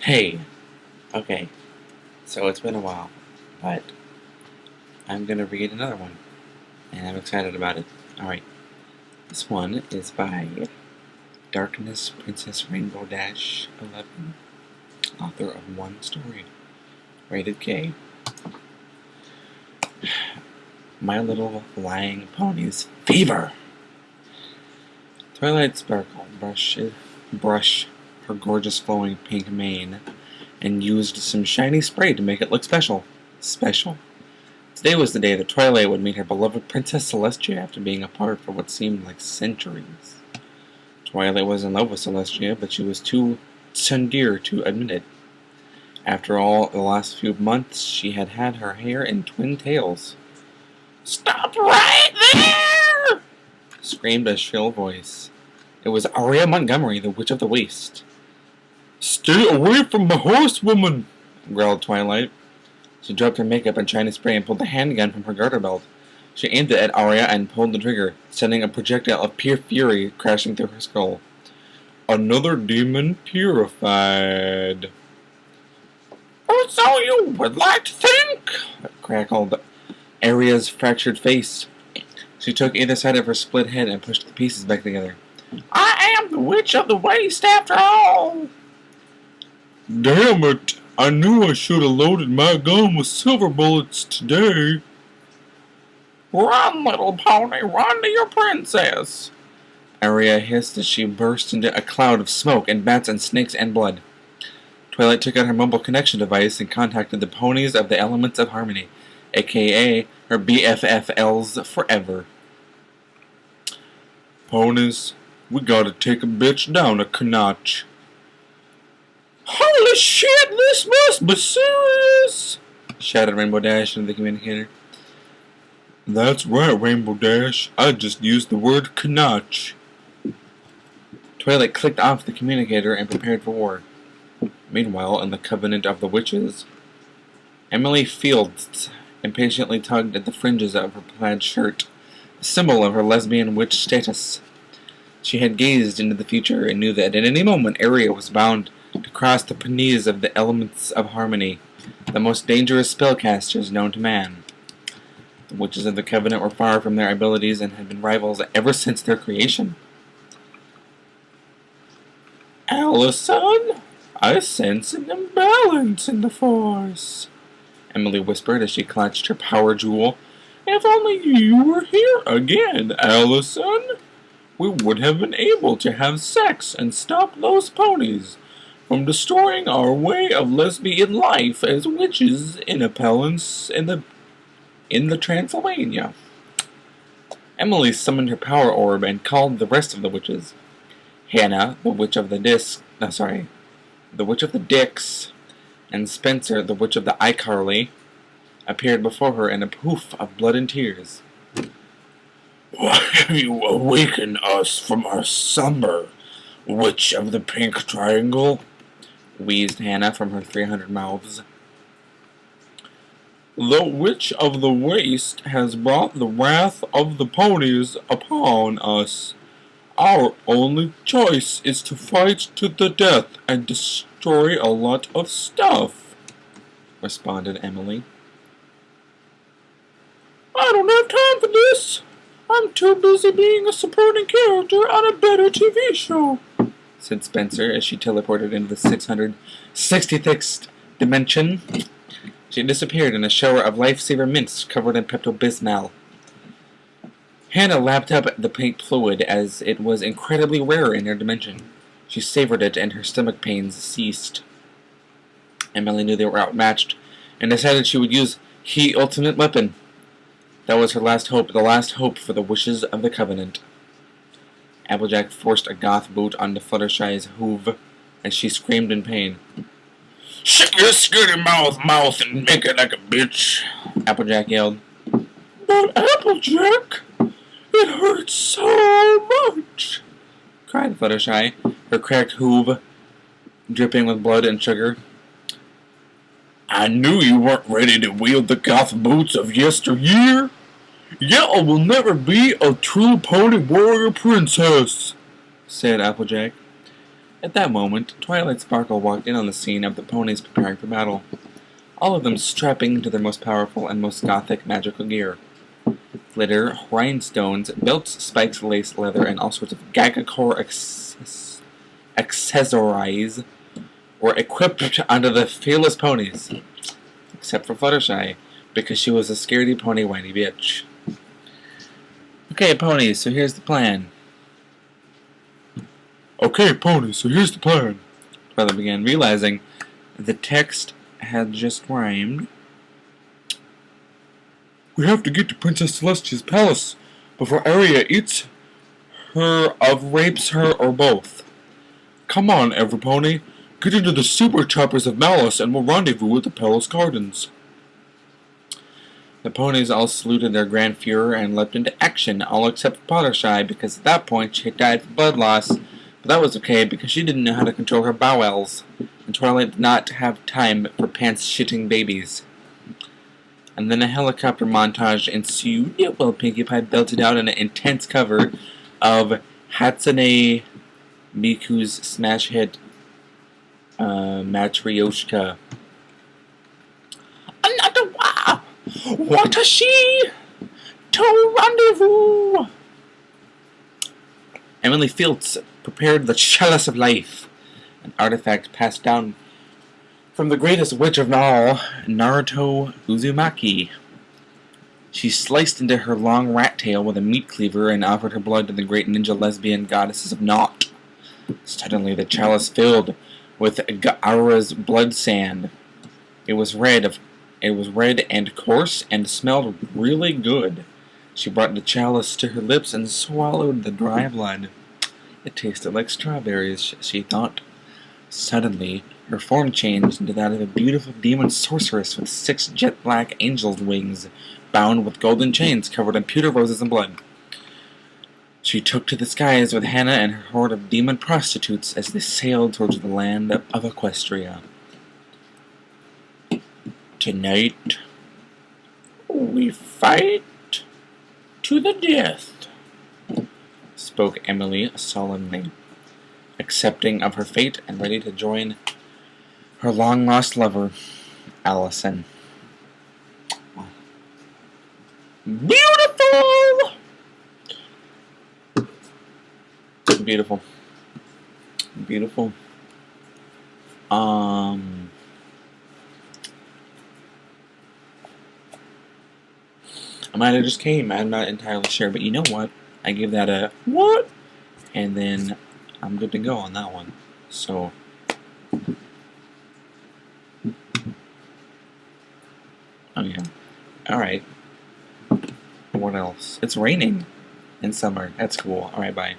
Hey, okay, so it's been a while, but I'm gonna read another one, and I'm excited about it. Alright, this one is by Darkness Princess Rainbow Dash 11, author of one story, rated K. My Little Lying Ponies Fever! Twilight Sparkle brush her gorgeous flowing pink mane and used some shiny spray to make it look special. Special. Today was the day that Twilight would meet her beloved Princess Celestia after being apart for what seemed like centuries. Twilight was in love with Celestia, but she was too tsundere to admit it. After all, the last few months she had had her hair in twin tails. "Stop right there!" screamed a shrill voice. It was Aria Montgomery, the Witch of the Waste. "Stay away from my horsewoman!" growled Twilight. She dropped her makeup and shiny spray and pulled a handgun from her garter belt. She aimed it at Aria and pulled the trigger, sending a projectile of pure fury crashing through her skull. "Another demon purified." "Oh, so you would like to think," crackled Aria's fractured face. She took either side of her split head and pushed the pieces back together. "I am the Witch of the Waste after all!" "Damn it! I knew I should have loaded my gun with silver bullets today." "Run, little pony, run to your princess!" Aria hissed as she burst into a cloud of smoke and bats and snakes and blood. Twilight took out her mobile connection device and contacted the ponies of the Elements of Harmony, aka her BFFLs forever. "Ponies, we gotta take a bitch down a notch." "Holy shit, this must be serious!" shouted Rainbow Dash into the communicator. "That's right, Rainbow Dash. I just used the word knotch." Twilight clicked off the communicator and prepared for war. Meanwhile, in the Covenant of the Witches, Emily Fields impatiently tugged at the fringes of her plaid shirt, a symbol of her lesbian witch status. She had gazed into the future and knew that at any moment Aria was bound to cross the ponies of the Elements of Harmony, the most dangerous spellcasters known to man. The witches of the Covenant were far from their abilities and had been rivals ever since their creation. "Allison, I sense an imbalance in the Force," Emily whispered as she clutched her power jewel. "If only you were here again, Allison. We would have been able to have sex and stop those ponies from destroying our way of lesbian life as witches in appellants in the Transylvania." Emily summoned her power orb and called the rest of the witches. Hannah, the Witch of the the Witch of the Dicks, and Spencer, the Witch of the iCarly, appeared before her in a poof of blood and tears. "Why have you awakened us from our slumber, Witch of the Pink Triangle?" wheezed Hannah from her 300 mouths. "The Witch of the Waste has brought the wrath of the ponies upon us. Our only choice is to fight to the death and destroy a lot of stuff," responded Emily. "I don't have time for this. I'm too busy being a supporting character on a better TV show," said Spencer as she teleported into the 666th dimension. She disappeared in a shower of lifesaver mints covered in Pepto-Bismol. Hannah lapped up the pink fluid as it was incredibly rare in her dimension. She savored it and her stomach pains ceased. Emily knew they were outmatched and decided she would use He Ultimate Weapon. That was her last hope, the last hope for the wishes of the Covenant. Applejack forced a goth boot onto Fluttershy's hoof as she screamed in pain. "Shut your skitty mouth and make it like a bitch," Applejack yelled. "But Applejack, it hurts so much," cried Fluttershy, her cracked hoof dripping with blood and sugar. "I knew you weren't ready to wield the goth boots of yesteryear. Yellow will never be a true pony warrior princess," said Applejack. At that moment, Twilight Sparkle walked in on the scene of the ponies preparing for battle, all of them strapping into their most powerful and most gothic magical gear. Glitter, rhinestones, belts, spikes, lace, leather, and all sorts of gagacore accessories were equipped onto the fearless ponies, except for Fluttershy, because she was a scaredy pony whiny bitch. Okay, ponies, so here's the plan. Okay, ponies, so here's the plan. Twilight began, realizing the text had just rhymed. We have to get to Princess Celestia's palace before Aria eats her, rapes her, or both. Come on, Everpony, get into the super choppers of malice and we'll rendezvous at the palace gardens. The ponies all saluted their Grand Fuhrer and leapt into action, all except Fluttershy, because at that point she had died from blood loss, but that was okay because she didn't know how to control her bowels, and Twilight did not have time for pants-shitting babies. And then a helicopter montage ensued while Pinkie Pie belted out an intense cover of Hatsune Miku's smash hit Matryoshka. Another wow! What a she to rendezvous! Emily Fields prepared the chalice of life, an artifact passed down from the greatest witch of all, Naruto Uzumaki. She sliced into her long rat tail with a meat cleaver and offered her blood to the great ninja lesbian goddesses of naught. Suddenly the chalice filled with Gaara's blood sand. It was red and coarse and smelled really good. She brought the chalice to her lips and swallowed the dry blood. It tasted like strawberries, she thought. Suddenly, her form changed into that of a beautiful demon sorceress with 6 jet-black angel's wings, bound with golden chains covered in pewter roses and blood. She took to the skies with Hannah and her horde of demon prostitutes as they sailed towards the land of Equestria. Tonight, we fight to the death, spoke Emily solemnly, accepting of her fate and ready to join her long-lost lover, Allison. Beautiful! Beautiful. Beautiful. I might have just came. I'm not entirely sure, but you know what? I give that a what? And then I'm good to go on that one. So oh yeah. Alright. What else? It's raining in summer. That's cool. Alright, bye.